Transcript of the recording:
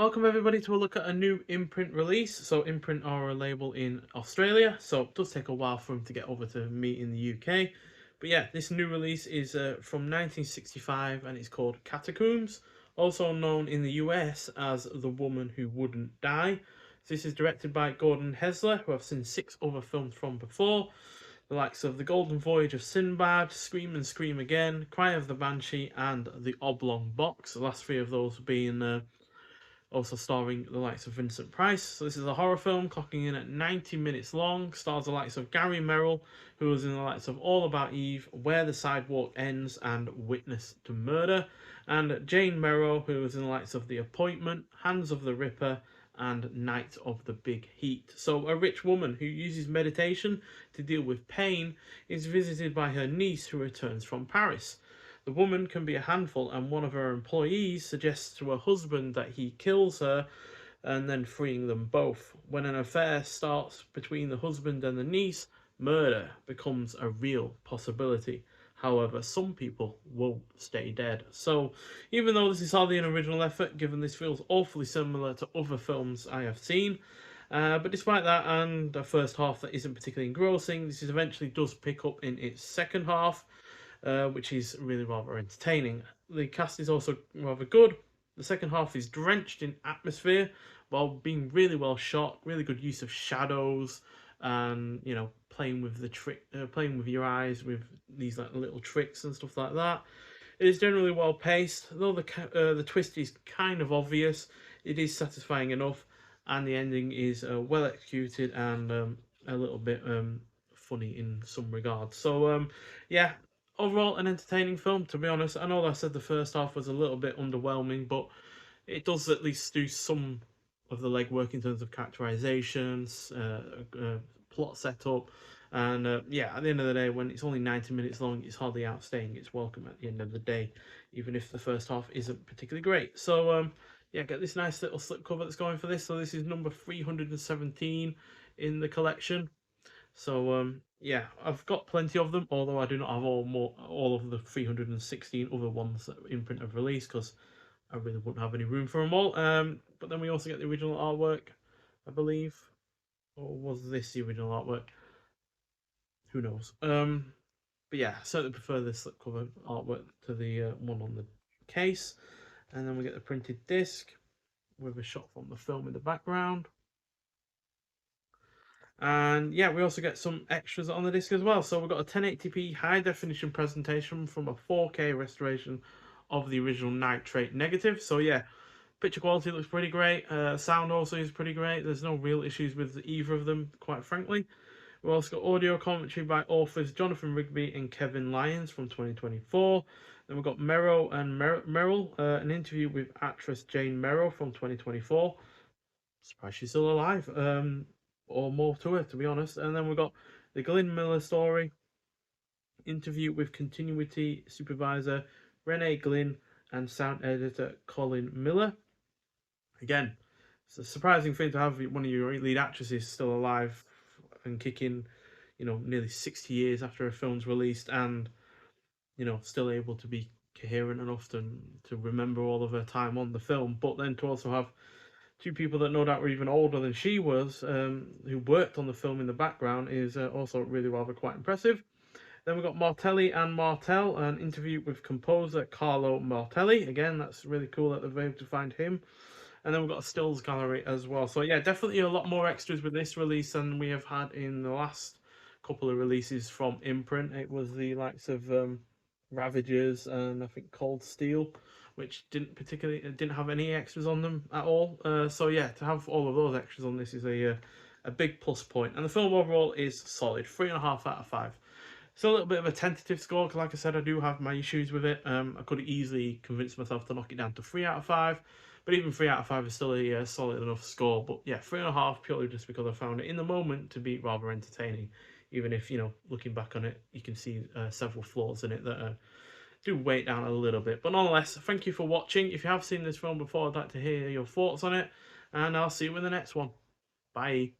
Welcome everybody to a look at a new Imprint release. So Imprint are a label in Australia, so it does take a while for them to get over to me in the UK. But yeah, this new release is from 1965 and it's called Catacombs, also known in the US as The Woman Who Wouldn't Die. So this is directed by Gordon Hesler, who I've seen 6 other films from before. The likes of The Golden Voyage of Sinbad, Scream and Scream Again, Cry of the Banshee, and The Oblong Box. The last 3 of those being also starring the likes of Vincent Price. So this is a horror film clocking in at 90 minutes long, stars the likes of Gary Merrill, who was in the likes of All About Eve, Where the Sidewalk Ends, and Witness to Murder, and Jane Merrill, who was in the likes of The Appointment, Hands of the Ripper, and Night of the Big Heat. So a rich woman who uses meditation to deal with pain is visited by her niece who returns from Paris. The woman can be a handful, and one of her employees suggests to her husband that he kills her and then freeing them both. When an affair starts between the husband and the niece, murder becomes a real possibility. However, some people won't stay dead. So, even though this is hardly an original effort, given this feels awfully similar to other films I have seen, but despite that and a first half that isn't particularly engrossing, this is eventually does pick up in its second half, which is really rather entertaining. The cast is also rather good. The second half is drenched in atmosphere while being really well shot, really good use of shadows, and playing with the playing with your eyes with these like little tricks and stuff like that. It is generally well paced, though the twist is kind of obvious. It is satisfying enough, and the ending is well executed and a little bit funny in some regards. So yeah, overall an entertaining film. To be honest, I know I said the first half was a little bit underwhelming, but it does at least do some of the legwork in terms of characterizations, plot setup, and yeah, at the end of the day, when it's only 90 minutes long, it's hardly outstaying its welcome at the end of the day, even if the first half isn't particularly great. So yeah, get this nice little slipcover that's going for this. So this is number 317 in the collection. So yeah, I've got plenty of them, although I do not have all of the 316 other ones that Imprint have released because I really wouldn't have any room for them all. But then we also get the original artwork, I believe, or was this the original artwork? Who knows? But yeah, I certainly prefer the slipcover artwork to the one on the case. And then we get the printed disc with a shot from the film in the background. And yeah, we also get some extras on the disc as well. So we've got a 1080p high definition presentation from a 4K restoration of the original nitrate negative. So yeah, picture quality looks pretty great. Sound also is pretty great. There's no real issues with either of them, quite frankly. We've also got audio commentary by authors Jonathan Rigby and Kevin Lyons from 2024. Then we've got Merrill and Merrill, an interview with actress Jane Merrill from 2024. Surprised she's still alive. Or more to it, to be honest. And then we've got the Glyn Miller story, interview with continuity supervisor Renee Glynn and sound editor Colin Miller. Again, it's a surprising thing to have one of your lead actresses still alive and kicking, nearly 60 years after a film's released and, still able to be coherent enough to remember all of her time on the film, but then to also have two people that no doubt were even older than she was, who worked on the film in the background, is also really rather quite impressive. Then we've got Martelli and Martel, an interview with composer Carlo Martelli. Again, that's really cool that they've been able to find him. And then we've got a stills gallery as well. So yeah, definitely a lot more extras with this release than we have had in the last couple of releases from Imprint. It was the likes of Ravagers and I think Cold Steel, which didn't have any extras on them at all. So yeah, to have all of those extras on this is a big plus point. And the film overall is solid, 3.5 out of 5. It's a little bit of a tentative score because, like I said, I do have my issues with it. I could easily convince myself to knock it down to 3 out of 5, but even 3 out of 5 is still a solid enough score. But yeah, 3.5 purely just because I found it in the moment to be rather entertaining. Even if, looking back on it, you can see several flaws in it that do weigh it down a little bit. But nonetheless, thank you for watching. If you have seen this film before, I'd like to hear your thoughts on it, and I'll see you in the next one. Bye.